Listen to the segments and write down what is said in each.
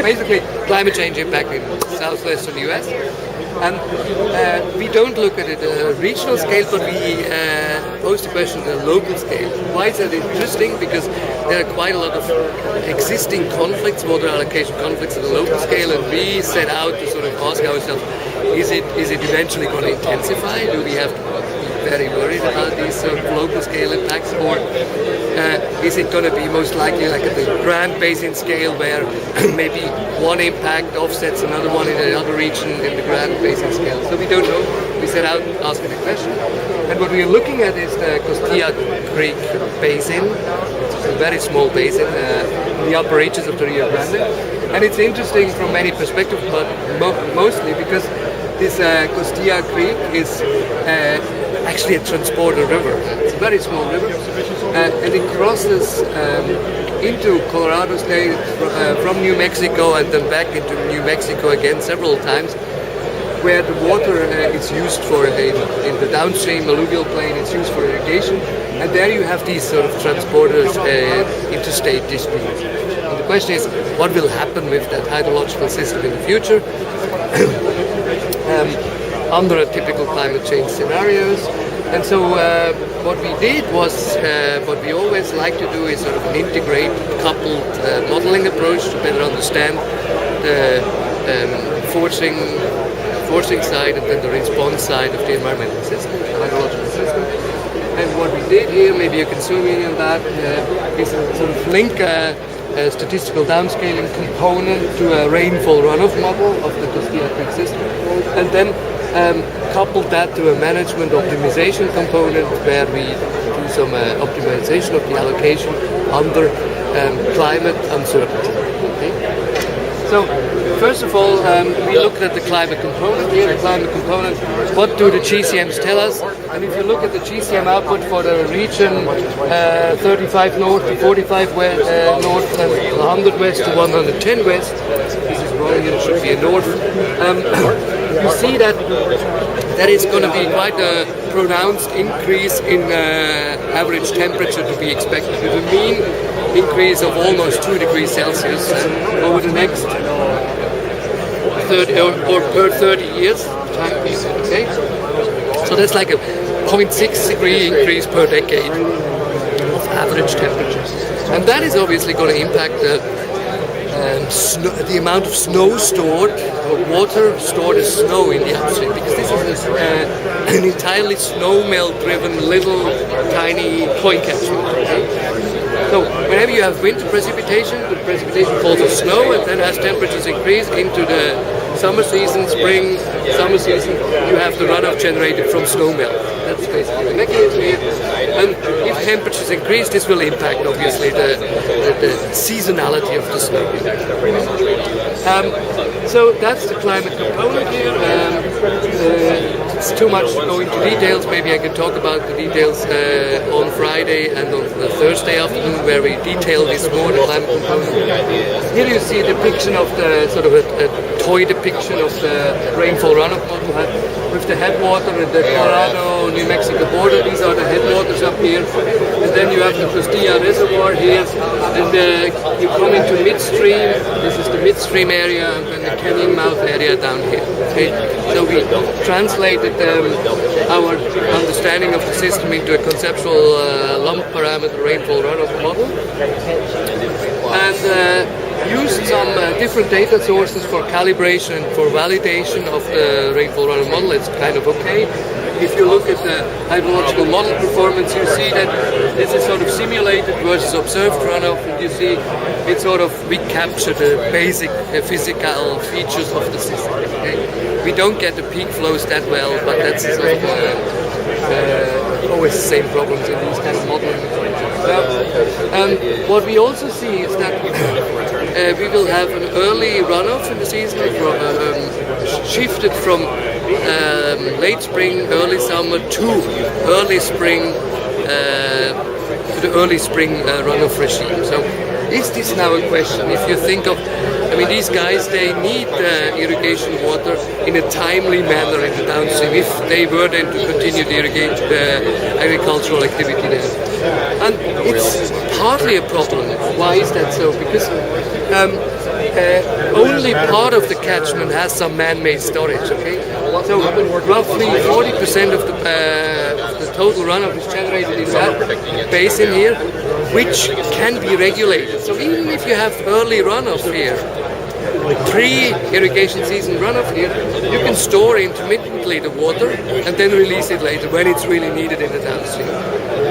basically climate change impact in southwestern US. And we don't look at it at a regional scale, but we pose the question at a local scale. Why is that interesting? Because there are quite a lot of existing conflicts, water allocation conflicts at a local scale, and we set out to sort of ask ourselves, is it eventually going to intensify? Do we have to be very worried about these sort of local scale impacts, or is it going to be most likely like at the Grand Basin scale, where maybe one impact offsets another one in another region in the Grand Basin scale? So we don't know. We set out asking the question, and what we are looking at is the Costilla Creek Basin. It's a very small basin in the upper reaches of the Rio Grande, and it's interesting from many perspectives, but mostly because this Costilla Creek is actually a transporter river. It's a very small river, and it crosses into Colorado State from New Mexico and then back into New Mexico again several times, where the water is used for, in the downstream alluvial plain, it's used for irrigation, and there you have these sort of transporters interstate disputes. And the question is, what will happen with that hydrological system in the future? Under a typical climate change scenarios. And so what we did was, what we always like to do is sort of an integrated, coupled modeling approach to better understand the forcing side and then the response side of the environmental system, the hydrological system. And what we did here, maybe you can zoom in on that, is sort of link a statistical downscaling component to a rainfall runoff model of the Costilla Creek system, and then coupled that to a management optimization component where we do some optimization of the allocation under climate uncertainty. Okay? So, first of all, we looked at the climate component here. The climate component, what do the GCMs tell us? And if you look at the GCM output for the region 35 north to 45 north and 100 west to 110 west, this is wrong, it should be a north, you see that there is going to be quite a pronounced increase in average temperature to be expected, with a mean increase of almost 2 degrees Celsius over the next 30 or per 30 years time period. Okay, so that's like a 0.6 degree increase per decade of average temperatures, and that is obviously going to impact the amount of snow stored, or water stored as snow in the upstream, because this is an entirely snow melt driven little tiny point catchment. Okay? So whenever you have winter precipitation, the precipitation falls as snow, and then as temperatures increase into the summer season, spring, summer season, you have the runoff generated from snow melt. That's basically the mechanism here. And if temperatures increase, this will impact obviously the seasonality of the snow. So that's the climate component here. It's too much to go into details. Maybe I can talk about the details on Friday and on the Thursday afternoon, where we detail this more, the climate component. Here you see a depiction of the sort of a toy depiction of the rainfall runoff model with the headwater at the Colorado, New Mexico border. These are the headwaters up here, and then you have the Costilla Reservoir here, and you come into midstream. This is the midstream area, and then the canyon mouth area down here. Okay, so we translated our understanding of the system into a conceptual lump parameter rainfall runoff model, and used some different data sources for calibration and for validation of the rainfall runoff model. It's kind of okay. If you look at the hydrological model performance, you see that this is sort of simulated versus observed runoff, and you see it sort of, we capture the basic physical features of the system. Okay? We don't get the peak flows that well, but that's sort of always the same problems in these kind of modeling. What we also see is that we will have an early runoff in the season, shifted from late spring, early summer to early spring, to the early spring runoff regime. So is this now a question? If you think of, I mean, these guys, they need irrigation water in a timely manner in the downstream if they were then to continue to irrigate the agricultural activity there. And it's partly a problem. Why is that so? Because only part of the catchment has some man-made storage. Okay, so roughly 40% of the total runoff is generated in that basin here, which can be regulated. So even if you have early runoff here, pre-irrigation season runoff here, you can store intermittently the water and then release it later when it's really needed in the downstream.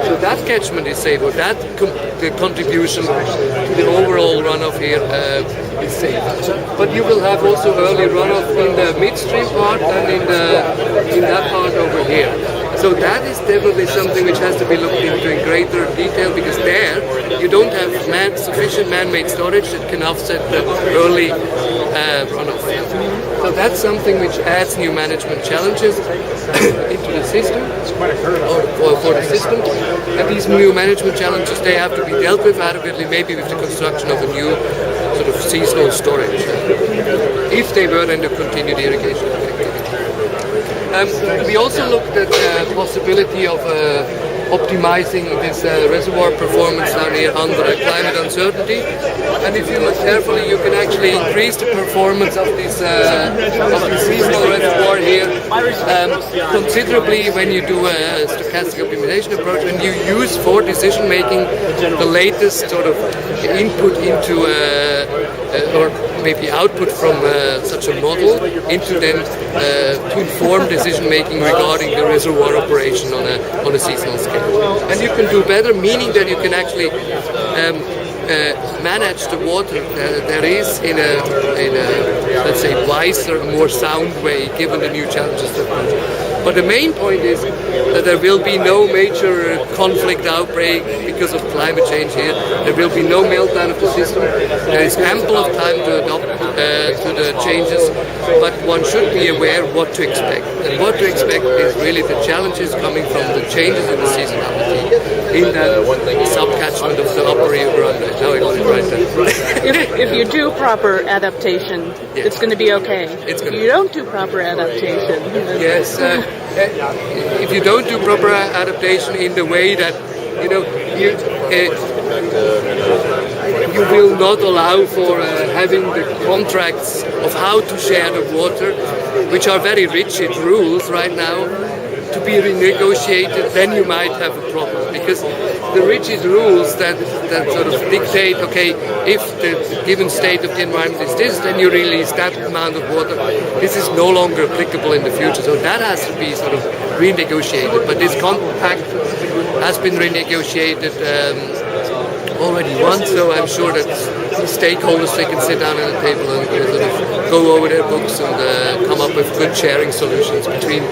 So that catchment is safe, or that the contribution to the overall runoff here is safe. But you will have also early runoff in the midstream part and in that part over here. So that is definitely something which has to be looked into in greater detail, because there you don't have sufficient man-made storage that can offset the early runoff. So that's something which adds new management challenges into the system, or for the system. And these new management challenges, they have to be dealt with adequately, maybe with the construction of a new sort of seasonal storage, if they were then to continue the irrigation activity. We also looked at the possibility of optimizing this reservoir performance down here under a climate uncertainty. And if you look carefully, you can actually increase the performance of this seasonal reservoir here considerably when you do a stochastic optimization approach, when you use for decision making the latest sort of input into or maybe output from such a model into then to inform decision making regarding the reservoir operation on a seasonal scale. And you can do better, meaning that you can actually manage the water there is in a let's say wiser, more sound way, given the new challenges that come. But the main point is that there will be no major conflict outbreak because of climate change here. There will be no meltdown of the system. There is ample of time to adapt to the changes, but one should be aware what to expect. And what to expect is really the challenges coming from the changes in the seasonality in that sub-catchment of the upper Rio Grande. Now I got it right there. If you do proper adaptation, yes, it's going to be okay. If you don't do proper adaptation, yes. If you don't do proper adaptation in the way that you will not allow for having the contracts of how to share the water, which are very rigid rules right now, to be renegotiated, then you might have a problem, because the rigid rules that sort of dictate, okay, if the given state of the environment is this, then you release that amount of water. This is no longer applicable in the future, so that has to be sort of renegotiated. But this compact has been renegotiated already once, so I'm sure that the stakeholders, they can sit down at the table and sort of go over their books and come up with good sharing solutions between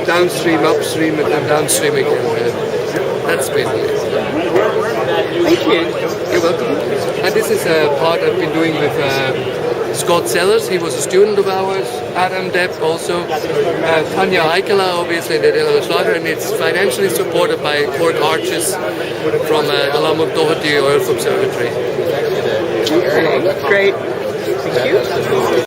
downstream, upstream, and then downstream again. That's basically it. Thank you. You're welcome. And this is a part I've been doing with Scott Sellers. He was a student of ours. Adam Depp also. Tanja Aikela, obviously, the Delaware Schlager, and it's financially supported by Cork Arches from the Lamont Doherty Earth Observatory. Okay, great. Thank you.